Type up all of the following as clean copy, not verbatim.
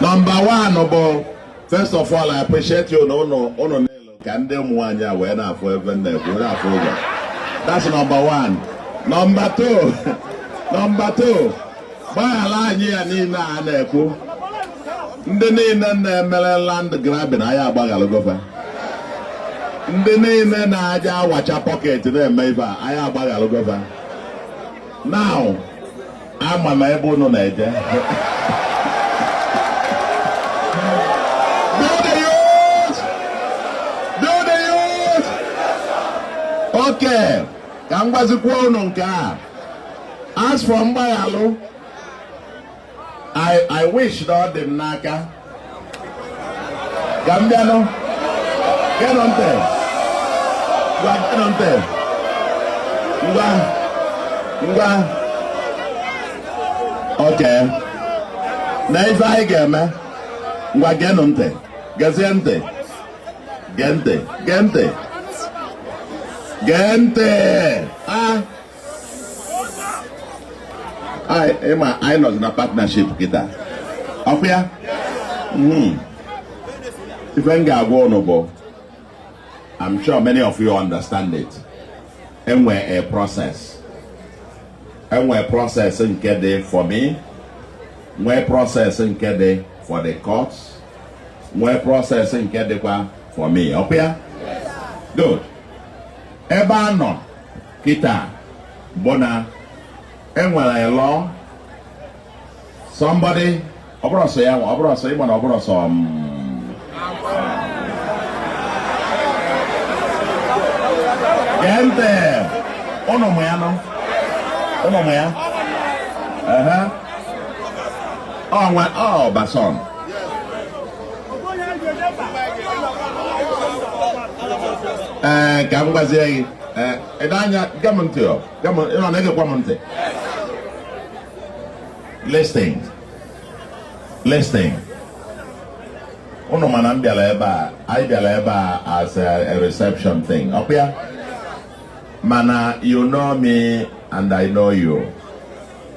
Number one, first of all, I appreciate you. No, can they mwanya when I for even that's number one. Number two, by a line here, Nina and Echo. The name and land grabbing, I have Bagalogofa. The name and I watch a pocket to them, maybe I have Bagalogofa. Now, I'm a Mabo no nature. Okay, as from Bayalo, I wish that the Naka Gambiano get on there. Get on there. Okay. Now if I get me, get on there. Gente, I know in a partnership kita. Akwa, if I go, I'm sure many of you understand it. And we're a process. And we're processing kede for me. We're processing kede for the courts. We're processing kede for me. Okay? Good. Eba no kita bona enwere a law. Somebody obroso gente ono moya oh bason Gambazi, Edanya, Gamonto, Gamon, Listing. Ono manam bialeba, I bialeba as a reception thing. Up here, Mana, you know me and I know you.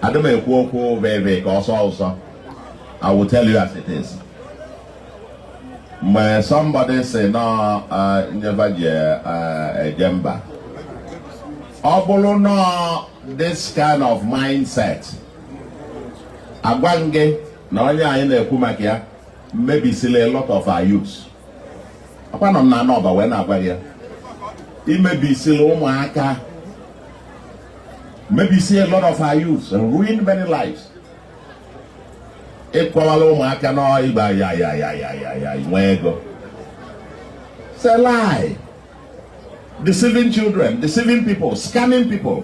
I don't make woko very also. I will tell you as it is. When somebody say no, never a jemba. Obolo no this kind of mindset. Agwange na onya in the kumakia maybe still a lot of our youths. Upon on no but when agwaye. It may be still umuaka. Maybe see a lot of our youths and ruin many lives. It's a lie. Deceiving children, deceiving people, scamming people.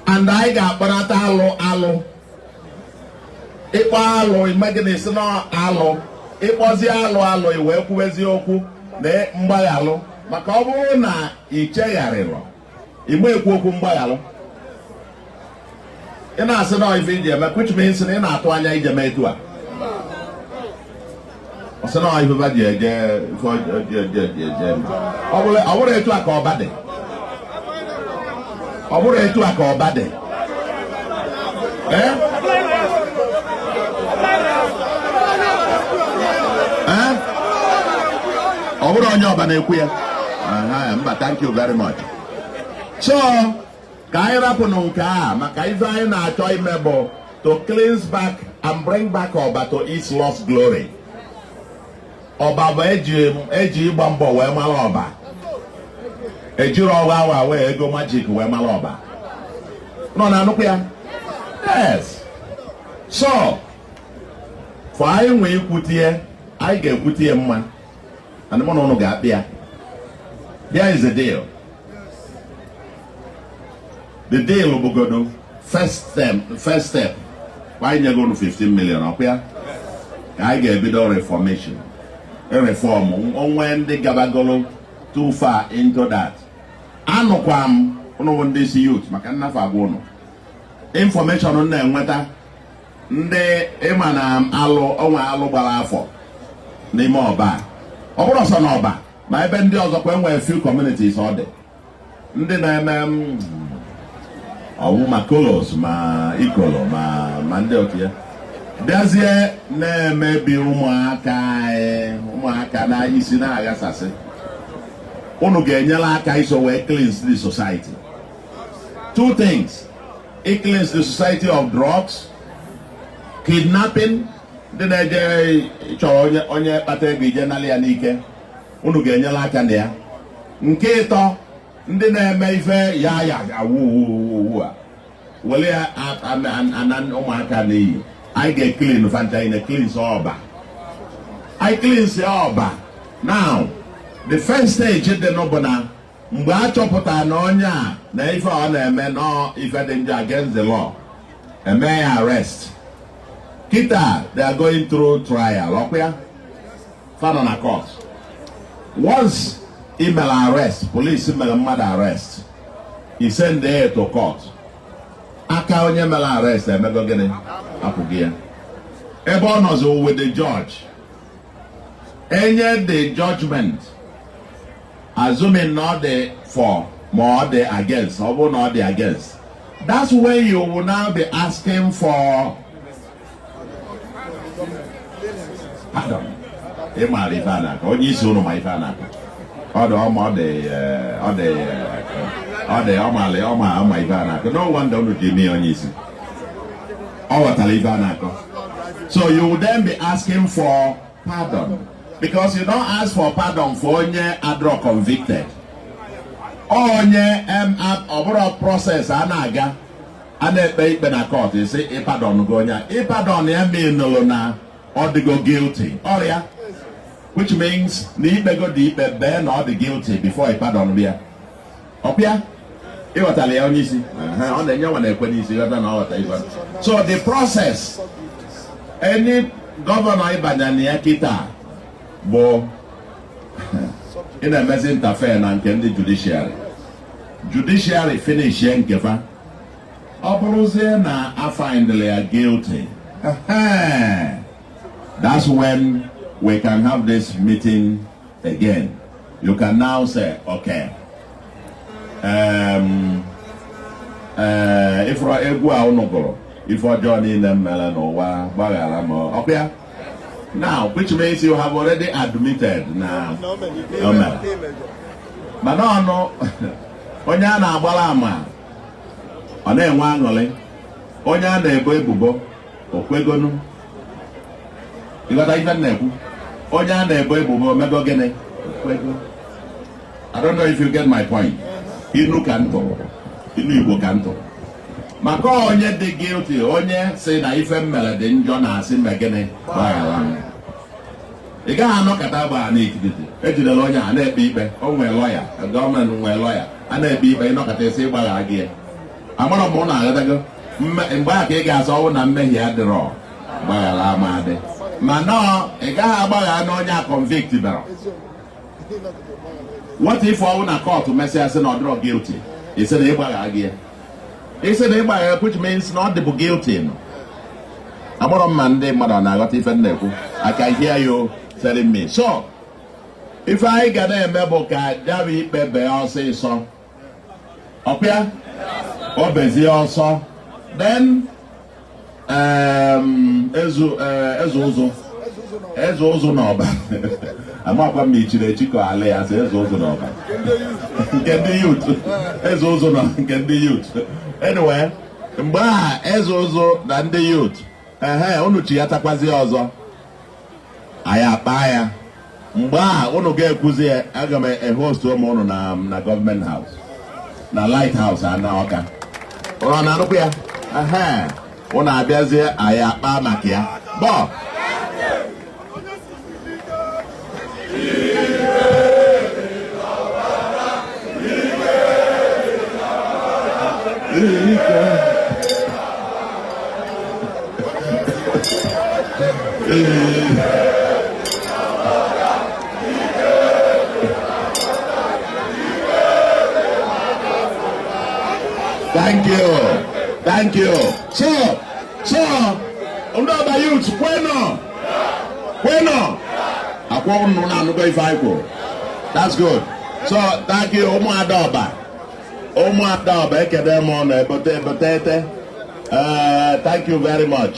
And I got but alo. It was alo, imagine it's not alo. It was the alo, you work with the oku, the mbayalo. Macabo na ichayarelo. You make woku mbayalo. And I said, no, if India, which means in Atwanya, India may do it. I said, no, if I would have to a call bad. I would have to a call bad. I would on your banana. But thank you very much. So, Kaira Pununka, Makaiza na Choi Mebo to cleanse back and bring back Oba to its lost glory. Oba Eji Bambo we Maloba. Ejiro Wawa we Ego Magic we Maloba. No, yes. So, for I we put here, I get put here man. And the man no gap here. Here is the deal. The deal will go to first step. Why you go to 15 million up here? I get a bit of reformation. A reform when they gabagolo too far into that. I know kwam on this youth, makana fagono. Information on them whether the emanam alo alo balafo. Name Oba. Oba Oba. My bendios of when a few communities are there. Then ma kolos, ma ikolo, ma mandeotia. Bịazie na-emebi ụmụaka na isi na-aghasasị. Unu ga-enyere aka iso wee cleanse the society. Two things. It cleans the society of drugs, kidnapping, ndị na-eje chọrọ onye kpata ego ije nalị ya n'ike. Unu ga-enyere aka na ya. Nke ịtọ, ndị na-eme ife ya awụ a wele ya anan ụmụaka n'iyi. I get clean fanta in a cleanse Oba. I cleanse Oba. Now, the first stage dị n'ọbụna mgbe a chọpụtara na onye a na ife ọ na-eme no ife dị njọ against the law, eme ya arrest. Kita, they are going through trial. Ọkwa fana na court. Once email arrest, police email mmadụ arrest, he send there to court. Aka onye mere arrest emego gịnị apụghị ya. Ebe ọ nọzụ with the judge, enye the judgment, assuming not the for more the against, or not the against. That's when you will now be asking for pardon. Ịmara ife a na-aka, onye isi unu ma ife a na-aka. Ọ dị ọma ife a na-aka. No wonder unu ji mee onye isi. Ọ ghọtara ife a na-aka. So you will then be asking for pardon. Because you don't ask for pardon for onye adro convicted. Onye ọbụrụ process a na-aga, a na-ekpe ikpe na court, you say pardon go onye. Pardon ya mean na ọ dịgo guilty. Ọrịa. Which means na ikpe go dị ikpe bee na ọ dị guilty before pardon bịa. Ọpịa? Ịghọtala ya onye isi. Ọ na-enye nwa na-ekwe n'isi ghọta na ọ ghọta ife. So the process, any governor ịbanya na ya kịta bụ ị na-emezi interfere na nke ndị judiciary finish ya nkefa, ọ bụrụzie na a find ya guilty, that's when we can have this meeting again. You can now say, okay, if egwu a unu gụrụ ife ọjọọ niile mere n'ụwa gbaghara m, ọkwa. Now, which means you have already admitted now. Mana ọnụ onye a na-agbara ama ọ na-enwe aṅụrị, onye a na-ebo ebubo okwegonu. Ịghọta ife na-ekwu? Onye a na-ebo ebubo mego gịnị? Okwego. I don't know if you get my point. Inu ka ntụ, inu Igbo ka ntụ. Maka onye dị guilty, onye si na ife mmere dị njọ na asị mbe gịnị gbaghara. Ị gaghị anọkọta gbaa n'ikiriti, ejidela onye a na-ekpe ikpe, o nwee lọya, gọọmenti nwee lọya, a na-ekpe ikpe ịnọkọta isi ịgbaghara gị. Amara m na aghọtago mgbe a ka ị ga-asọ ọnwụ na mmehie adịrọ gbaghara amadị. Ma nọọ ị gaghị agbaghara na onye a convict bịara. What if ọnwụ na court mesịa sị na ọ dịrọ guilty, isi na ịgbaghara gị. Isi na ịgbaghara, which means na ọ dịbụ guilty. Amara m ma ndị mmadụ na-aghọta ife na-ekwu. I can hear you telling me. So, if I get a member Davi Bebe ọsịsọ, ọpịa, obezi ọsọ, then Ezu ụzụ n'ọba. Amakwa m ichiri echikọ ala ya sị ezu ụzụ n'ọba. Nke ndị youth. Ezu ụzụ na nke ndị youth. Anyway, mgbe a ezu ụzụ na ndị youth, unu chi ya takwazi ọzọ. Anyị akpa ya. Mgbe a unu ga-ekwuzi ya, aga m host ụmụ unu na government house, na light house ana Ọka. Ụlọ na-anụkwu ya. Unu abịazie anyị akpa maka ya. Bọ. Thank you. So, Oba youth, bueno. Akwa unu na anugo ife aiko. That's good. So, thank you, Omo Adoba, ekede mo na ebote. Thank you very much.